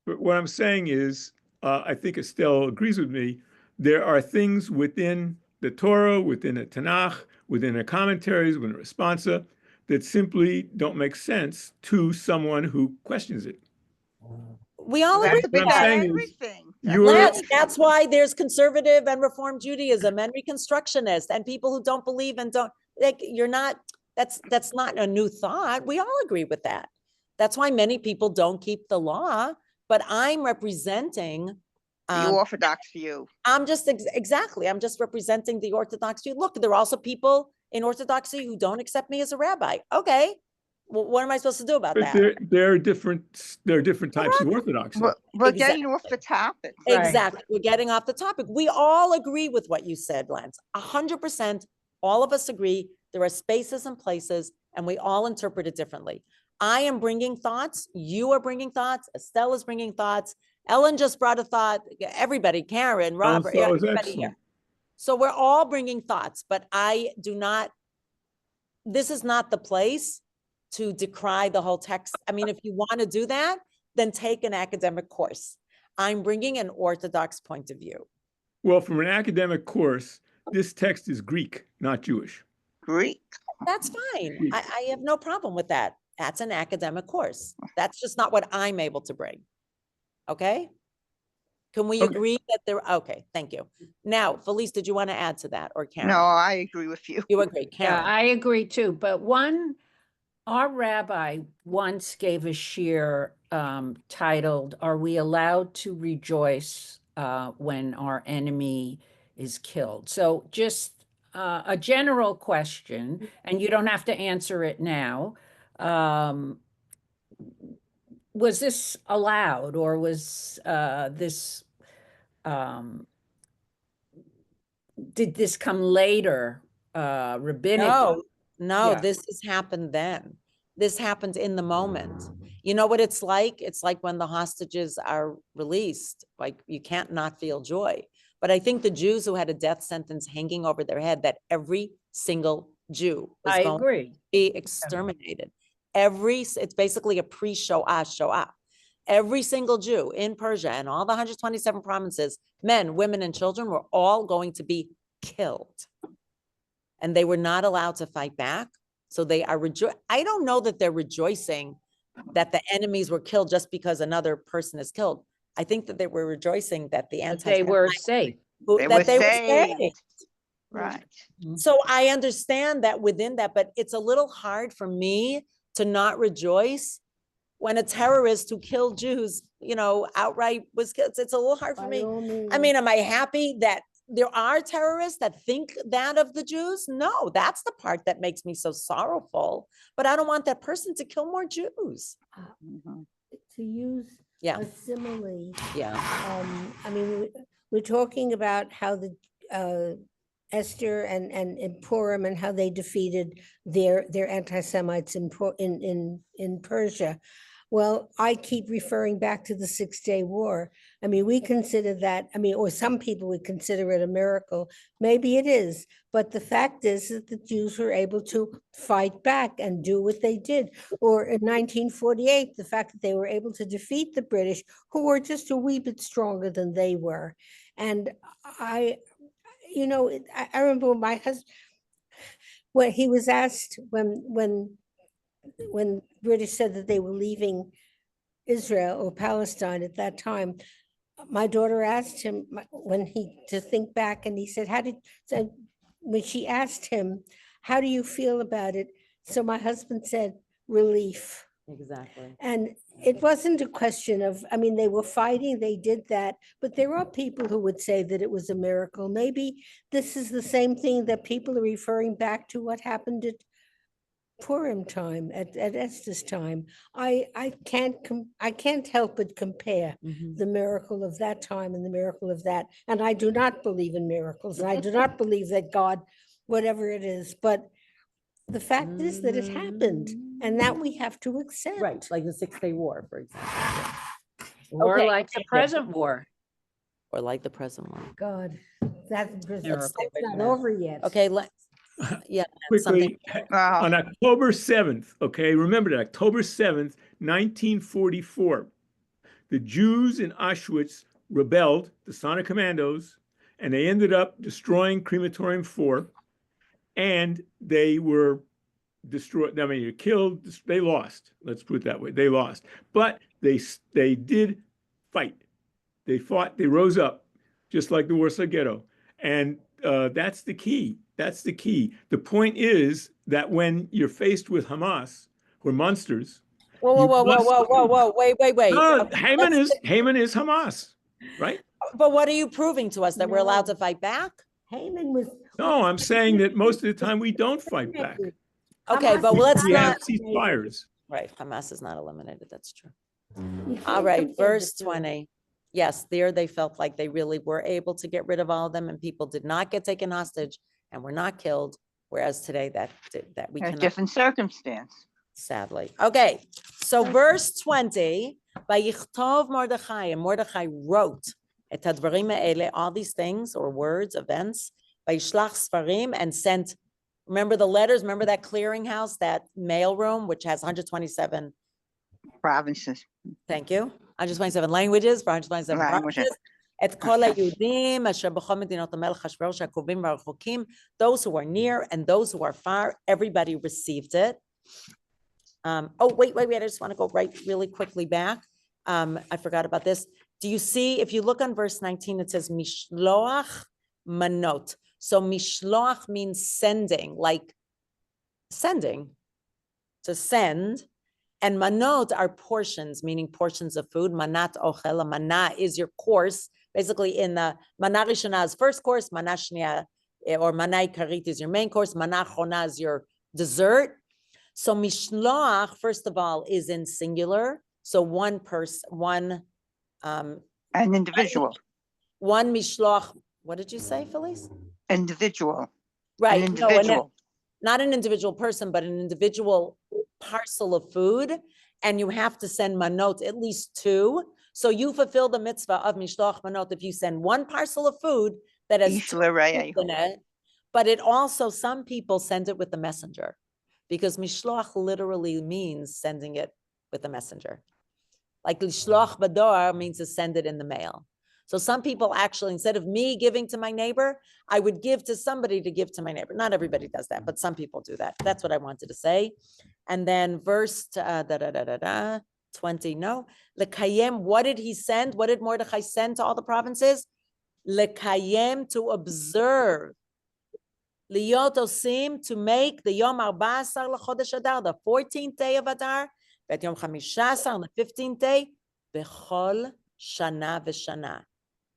But what I'm saying is, I think Estelle agrees with me. There are things within the Torah, within the Tanakh, within the commentaries, within the responsa, that simply don't make sense to someone who questions it. We all agree That's with I'm that. saying is everything. Lance, that's why there's conservative and Reform Judaism and Reconstructionist and people who don't believe and don't like. That's not a new thought. We all agree with that. That's why many people don't keep the law. But I'm representing. The Orthodox view. I'm just exactly. I'm just representing the Orthodox view. Look, there are also people in Orthodoxy who don't accept me as a rabbi. Okay, well, what am I supposed to do about But that? there are different types of orthodoxy. We're getting off the topic. Exactly. We're getting off the topic. We all agree with what you said, Lance. 100%. All of us agree There are spaces and places, and we all interpret it differently. I am bringing thoughts. You are bringing thoughts. Estelle is bringing thoughts. Ellen just brought a thought. Everybody, Karen, Robert, so is everybody here. excellent. So we're all bringing thoughts, but I do not, this is not the place to decry the whole text. I mean, if you want to do that, then take an academic course. I'm bringing an Orthodox point of view. Well, from an academic course, this text is Greek, not Jewish. Greek. That's fine. Greek. I have no problem with that. That's an academic course. That's just not what I'm able to bring. Okay? Can we Okay. agree that there, okay, thank you. Now, Felice, did you want to add to that, or Karen? No, I agree with you. You agree, Yeah, Karen? I agree too. But our rabbi once gave a shir titled, "Are we allowed to rejoice when our enemy is killed?" So just a general question, and you don't have to answer it now. Was this allowed, or was this did this come later, rabbinically? No, Yeah. this has happened then. This happened in the moment. You know what it's like? It's like when the hostages are released, like you can't not feel joy. But I think the Jews who had a death sentence hanging over their head, that every single Jew was I going to agree. be exterminated. It's basically a Shoah. Every single Jew in Persia and all the 127 provinces, men, women, and children were all going to be killed. And they were not allowed to fight back. So they are I don't know that they're rejoicing that the enemies were killed just because another person is killed. I think that they were rejoicing that the But they were safe. They were saved. Right. So I understand that within that, but it's a little hard for me to not rejoice when a terrorist who killed Jews, outright was killed. It's a little hard for By me. all means. I mean, am I happy that there are terrorists that think that of the Jews? No, that's the part that makes me so sorrowful. But I don't want that person to kill more Jews. Mhm. To use Yeah, a simile, yeah. I mean, we're talking about how the Esther and Purim and how they defeated their anti-Semites in Persia. Well, I keep referring back to the 6-Day War. I mean, we consider that, or some people would consider it a miracle. Maybe it is, but the fact is that the Jews were able to fight back and do what they did. Or in 1948, the fact that they were able to defeat the British, who were just a wee bit stronger than they were. And I remember my husband, when he was asked when British said that they were leaving Israel or Palestine at that time, my daughter asked him to think back, and he said, when she asked him, how do you feel about it? So my husband said, relief. Exactly. And it wasn't a question of, they were fighting, they did that, but there are people who would say that it was a miracle. Maybe this is the same thing that people are referring back to what happened at Purim time, at Esther's time. I can't help but compare the miracle of that time and the miracle of that. And I do not believe in miracles. And I do not believe that God, whatever it is, but the fact is that it happened, and that we have to accept. Right, like the 6-Day War, for example. Or Okay, like the thank you. present war. Or like the present one. God, that's Miracle. not over yet. Okay, yeah. something. Quickly, Wow. on October 7th, okay, remember that, October 7th, 1944, the Jews in Auschwitz rebelled, the Sonic Commandos, and they ended up destroying Crematorium 4, and they were destroyed. I mean, killed, they lost. Let's put it that way. They lost. But they did fight. They fought, they rose up, just like the Warsaw Ghetto. And that's the key. That's the key. The point is that when you're faced with Hamas, who are monsters. Whoa, wait. No, Okay, Haman is Hamas, right? but what are you proving to us, that we're allowed No. to fight back? Haman was. No, I'm saying that most of the time we don't fight back. Okay, Hamas but is let's We have not. ceasefires. Right, Hamas is not eliminated, that's true. You can't All right, compare the verse two. 20. Yes, there they felt like they really were able to get rid of all of them, and people did not get taken hostage and were not killed. whereas today that we A cannot. different circumstance. Sadly. Okay, so verse 20, Vayichtov Mordechai, and Mordechai wrote et hadvarim ha'ele, all these things or words, events, Vayishlach Sfarim, and sent, remember the letters, remember that clearinghouse, that mail room, which has 127, Provinces. thank you, 127 languages for 127 Languages. provinces. Et kol ha'Yehudim asher b'chol medinot hamelech Hashverosh ha'krovim v'harchokim, those who are near and those who are far, everybody received it. Oh, wait, I just want to go really quickly back. I forgot about this. Do you see, if you look on verse 19, it says mishloach manot. So mishloach means sending, like sending, to send. And manot are portions, meaning portions of food. Manat ochel, mana is your course. Basically in the mana rishona is first course, mana shnia, or mana ikarit is your main course, mana chona is your dessert. So mishloach, first of all, is in singular. So one person, An individual. one mishloach. What did you say, Felice? Individual. Right. An No, individual. not an individual person, but an individual parcel of food. And you have to send manot, at least 2. So you fulfill the mitzvah of mishloach manot if you send one parcel of food that has 2 foods in it. But it also, some people send it with the messenger, because mishloach literally means sending it with the messenger. Like lishloach bador means to send it in the mail. So some people actually, instead of me giving to my neighbor, I would give to somebody to give to my neighbor. Not everybody does that, but some people do that. That's what I wanted to say. And then verse 20, no. Lekayem, what did he send? What did Mordechai send to all the provinces? Lekayem, to observe. Liyot osim, to make the Yom 14 l'chodesh Adar, the 14th day of Adar, Vet Yom 15 on the 15th day, Bechol Shana v'Shana.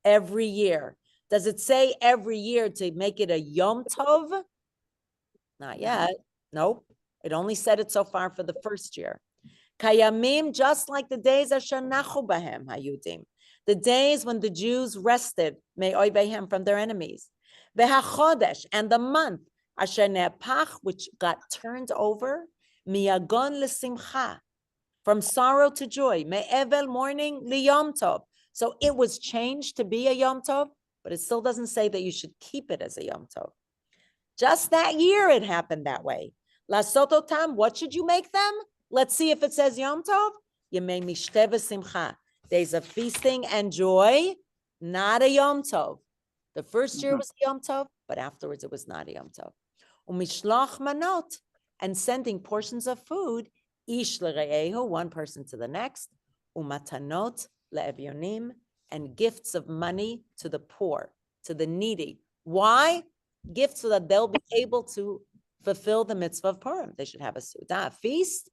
Every year. Does it say every year to make it a Yom Tov? Not yet. Nope. It only said it so far for the first year. Kayamim, just like the days asher nachu bahem hayudim, the days when the Jews rested, may oibehem, from their enemies. Vehachodesh, and the month asher ne'apach, which got turned over, miyagon l'simcha, from sorrow to joy, me'evel, mourning, liyom tov. So it was changed to be a Yom Tov, but it still doesn't say that you should keep it as a Yom Tov. Just that year it happened that way. Lasototam, what should you make them? Let's see if it says Yom Tov. Yemei mishteh v'simcha, days of feasting and joy, not a Yom Tov. The first year was a Yom Tov, but afterwards it was not a Yom Tov. Umishloch manot, and sending portions of food, ish l're'ehu, one person to the next, umatanot le'evyonim, and gifts of money to the poor, to the needy. Why? Gifts so that they'll be able to fulfill the mitzvah of Purim. They should have a sudah, a feast.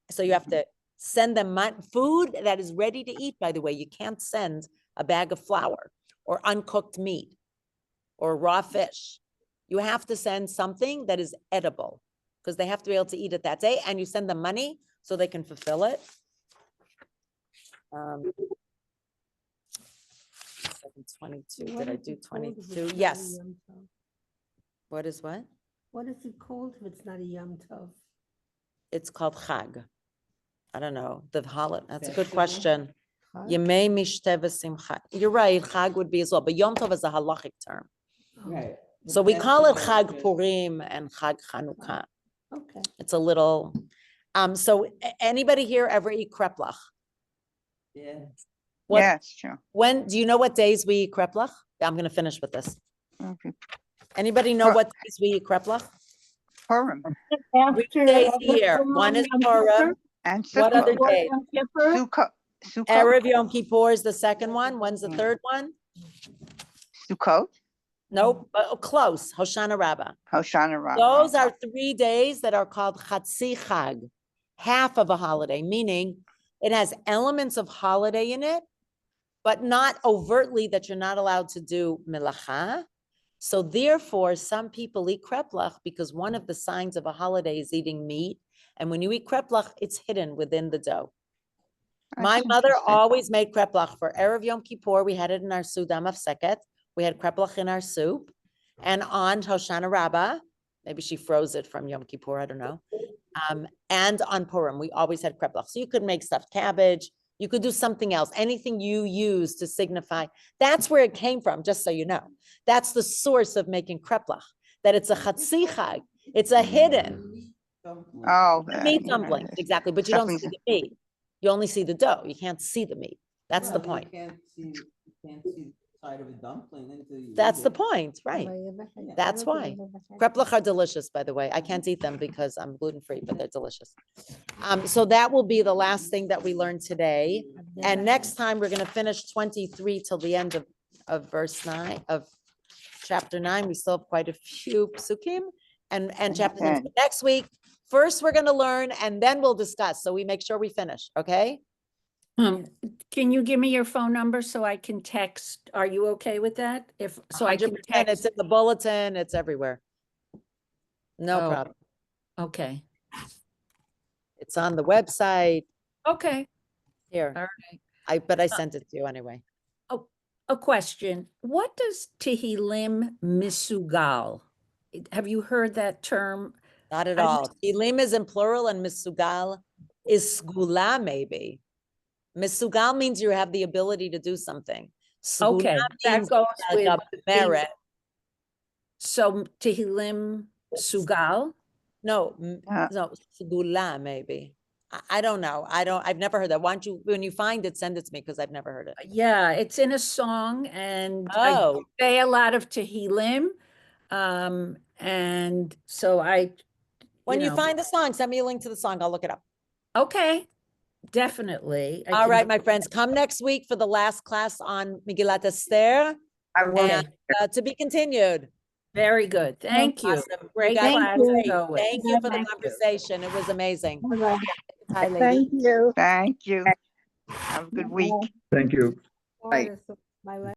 So you have to send them food that is ready to eat, by the way. You can't send a bag of flour or uncooked meat or raw fish. You have to send something that is edible, because they have to be able to eat it that day, and you send them money so they can fulfill it. 22. Did I do 22? Yes. What is what? What is it called if it's not a Yom Tov? It's called Chag. I don't know. The holiday. That's a good question. Chag? Yemei mishteh v'simcha. You're right. Chag would be as well, but Yom Tov is a halachic term. Right. So we call it Chag Purim and Chag Chanukah. Okay. It's a little. So anybody here ever eat kreplach? Yeah. What, Yes, sure. When do you know what days we eat kreplach? I'm going to finish with this. Okay. Anybody know what days we eat kreplach? Purim 3 days a year. One is Purim. and What other Sukkot. day? Sukkot. Erev Yom Kippur is the second one. When's the third one? Sukkot. Nope, close. Hoshana Rabbah. Hoshana Rabbah. Those are 3 days that are called Chatzi Chag, half of a holiday, meaning it has elements of holiday in it, but not overtly that you're not allowed to do melacha. So therefore, some people eat kreplach because one of the signs of a holiday is eating meat. And when you eat kreplach, it's hidden within the dough. My That's mother interesting. always made kreplach for Erev Yom Kippur. We had it in our Sudam of Seket. We had kreplach in our soup. And on Hoshana Rabbah, Maybe she froze it from Yom Kippur, I don't know. And on Purim, we always had kreplach. So you could make stuffed cabbage. You could do something else, anything you use to signify. That's where it came from, just so you know. That's the source of making kreplach, that it's a chatzi chag. It's a hidden Oh. meat dumpling, exactly, but you don't see Stuffing. the meat. You only see the dough. You can't see the meat. That's the point. You can't see the side of a dumpling until you. That's eat the it. point, right? That's why. Kreplach are delicious, by the way. I can't eat them because I'm gluten-free, but they're delicious. So that will be the last thing that we learned today. And next time, we're gonna finish 23 till the end of verse 9, of chapter 9. We still have quite a few psukim and chapter 10. Okay. Next week, first we're gonna learn and then we'll discuss. So we make sure we finish, okay? Can you give me your phone number so I can text? Are you okay with that? So I can 100%. It's text? in the bulletin, it's everywhere. No Oh. problem. Okay, It's on the website okay, here. all right. But I sent it to you anyway. A question. What does Tehillim Misugal? Have you heard that term? Not at I all. Tilim is in plural and misugal is sgula maybe. Misugal means you have the ability to do something. Sgula Okay, that means goes like with a merit. So Tehillim Sugal? No, Uh, no, sgula maybe. I don't know. I've never heard that. Why don't you, when you find it, send it to me because I've never heard it. Yeah, it's in a song and I Oh, say a lot of Tehillim. And so when you know, find the song, send me a link to the song. I'll look it up. okay, definitely. All right, my friends, come next week for the last class on Megillat Esther. I will. And to be continued. Very good. Thank you. Awesome. You Great guys class were as great. always. Thank you for the Thank you. conversation. It was amazing. Bye-bye. Hi, ladies. Thank you. Thank you. Have a good week. Thank you. My